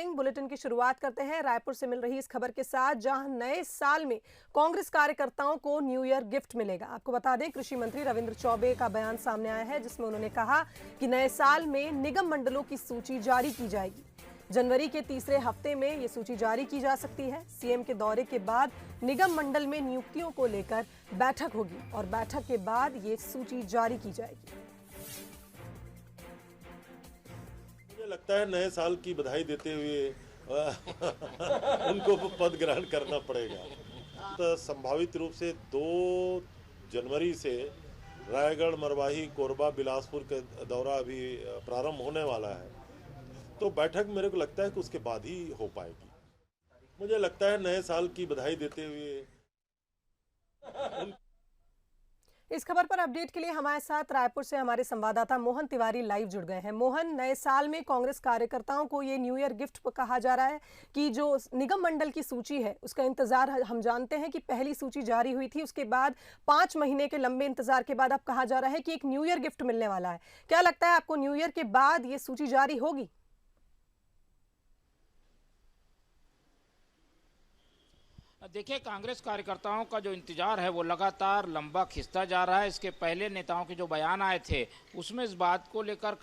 Bulletin की शुरुआत करते हैं रायपुर से मिल रही इस खबर के साथ, जहां नए साल में कांग्रेस कार्यकर्ताओं को न्यू ईयर गिफ्ट मिलेगा। आपको बता दें, कृषि मंत्री रविंद्र चौबे का बयान सामने आया है, जिसमें उन्होंने कहा कि नए साल में निगम मंडलों की सूची जारी की जाएगी। जनवरी के तीसरे हफ्ते में ये सूची जारी की जा सकती है। सीएम के दौरे के बाद निगम मंडल में नियुक्तियों को लेकर बैठक होगी और बैठक के बाद ये सूची जारी की जाएगी। मुझे लगता है नए साल की बधाई देते हुए उनको पद ग्रहण करना पड़ेगा। तो संभावित रूप से 2 जनवरी से रायगढ़, मरवाही, कोरबा, बिलासपुर का दौरा अभी प्रारंभ होने वाला है, तो बैठक मेरे को लगता है कि उसके बाद ही हो पाएगी। मुझे लगता है नए साल की बधाई देते हुए इस खबर पर अपडेट के लिए हमारे साथ रायपुर से हमारे संवाददाता मोहन तिवारी लाइव जुड़ गए हैं। मोहन, नए साल में कांग्रेस कार्यकर्ताओं को ये न्यू ईयर गिफ्ट कहा जा रहा है कि जो निगम मंडल की सूची है उसका इंतजार, हम जानते हैं कि पहली सूची जारी हुई थी, उसके बाद 5 महीने के लंबे इंतजार के बाद अब कहा जा रहा है कि एक न्यू ईयर गिफ्ट मिलने वाला है। क्या लगता है आपको, न्यू ईयर के बाद ये सूची जारी होगी? देखिए, कांग्रेस कार्यकर्ताओं का जो इंतजार है वो लगातार लंबा खिंचता जा रहा है। इसके पहले नेताओं के जो बयान आए थे उसमें इस बात को लेकर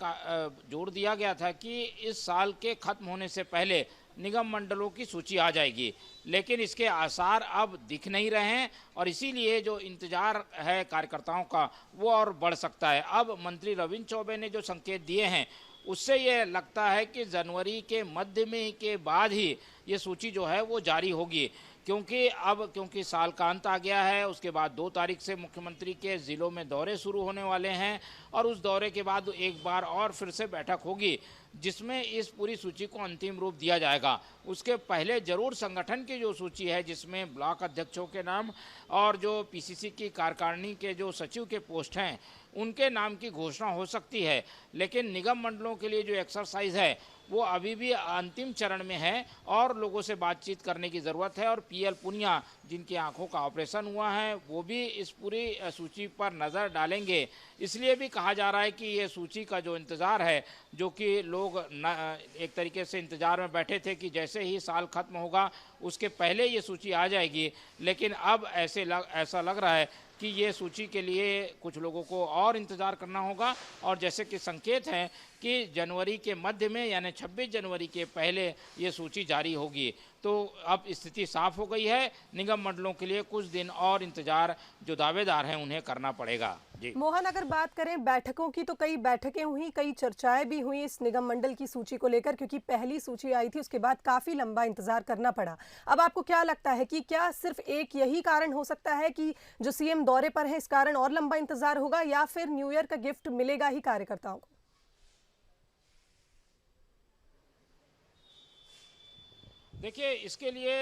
जोर दिया गया था कि इस साल के खत्म होने से पहले निगम मंडलों की सूची आ जाएगी, लेकिन इसके आसार अब दिख नहीं रहे हैं और इसीलिए जो इंतजार है कार्यकर्ताओं का वो और बढ़ सकता है। अब मंत्री रविंद्र चौबे ने जो संकेत दिए हैं उससे ये लगता है कि जनवरी के मध्य में के बाद ही ये सूची जो है वो जारी होगी, क्योंकि साल का अंत आ गया है। उसके बाद 2 तारीख से मुख्यमंत्री के ज़िलों में दौरे शुरू होने वाले हैं और उस दौरे के बाद एक बार और फिर से बैठक होगी जिसमें इस पूरी सूची को अंतिम रूप दिया जाएगा। उसके पहले जरूर संगठन की जो सूची है जिसमें ब्लॉक अध्यक्षों के नाम और जो पीसीसी की कार्यकारिणी के जो सचिव के पोस्ट हैं उनके नाम की घोषणा हो सकती है, लेकिन निगम मंडलों के लिए जो एक्सरसाइज है वो अभी भी अंतिम चरण में है और लोगों से बातचीत करने की ज़रूरत है। और पीएल पुनिया, जिनकी आंखों का ऑपरेशन हुआ है, वो भी इस पूरी सूची पर नज़र डालेंगे। इसलिए भी कहा जा रहा है कि ये सूची का जो इंतज़ार है, जो कि लोग एक तरीके से इंतज़ार में बैठे थे कि जैसे ही साल खत्म होगा उसके पहले ये सूची आ जाएगी, लेकिन अब ऐसा लग रहा है कि ये सूची के लिए कुछ लोगों को और इंतज़ार करना होगा। और जैसे कि संकेत हैं कि जनवरी के मध्य में यानी 26 जनवरी के पहले ये सूची जारी होगी। तो अब स्थिति साफ हो गई है, निगम मंडलों के लिए कुछ दिन और इंतजार जो दावेदार हैं उन्हें करना पड़ेगा। जी मोहन, अगर बात करें बैठकों की, तो कई बैठकें हुई, कई चर्चाएं भी हुई इस निगम मंडल की सूची को लेकर, क्योंकि पहली सूची आई थी उसके बाद काफी लंबा इंतजार करना पड़ा। अब आपको क्या लगता है कि क्या सिर्फ एक यही कारण हो सकता है कि जो सीएम दौरे पर है इस कारण और लंबा इंतजार होगा, या फिर न्यू ईयर का गिफ्ट मिलेगा ही कार्यकर्ताओं को? देखिए, इसके लिए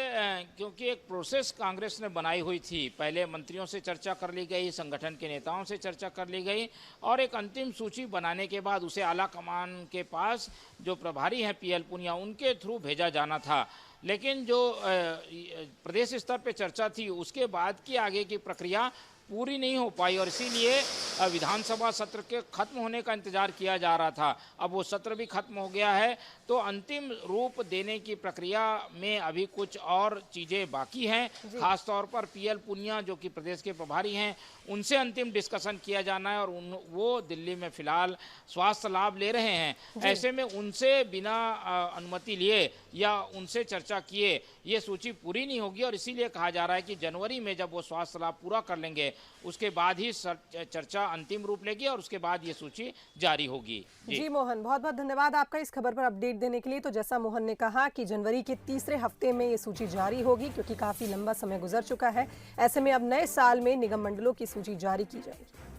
क्योंकि एक प्रोसेस कांग्रेस ने बनाई हुई थी, पहले मंत्रियों से चर्चा कर ली गई, संगठन के नेताओं से चर्चा कर ली गई और एक अंतिम सूची बनाने के बाद उसे आला कमान के पास जो प्रभारी हैं पीएल पुनिया, उनके थ्रू भेजा जाना था। लेकिन जो प्रदेश स्तर पे चर्चा थी उसके बाद की आगे की प्रक्रिया पूरी नहीं हो पाई और इसीलिए विधानसभा सत्र के खत्म होने का इंतजार किया जा रहा था। अब वो सत्र भी खत्म हो गया है, तो अंतिम रूप देने की प्रक्रिया में अभी कुछ और चीज़ें बाकी हैं। खास तौर पर पीएल पुनिया, जो कि प्रदेश के प्रभारी हैं, उनसे अंतिम डिस्कशन किया जाना है और वो दिल्ली में फिलहाल स्वास्थ्य लाभ ले रहे हैं। ऐसे में उनसे बिना अनुमति लिए या उनसे चर्चा किए ये सूची पूरी नहीं होगी और इसीलिए कहा जा रहा है कि जनवरी में जब वो स्वास्थ्य लाभ पूरा कर लेंगे उसके बाद ही चर्चा अंतिम रूप लेगी और उसके बाद ये सूची जारी होगी। जी मोहन, बहुत बहुत धन्यवाद आपका इस खबर पर अपडेट देने के लिए। तो जैसा मोहन ने कहा कि जनवरी के तीसरे हफ्ते में ये सूची जारी होगी, क्योंकि काफी लंबा समय गुजर चुका है। ऐसे में अब नए साल में निगम मंडलों की सूची जारी की जाएगी।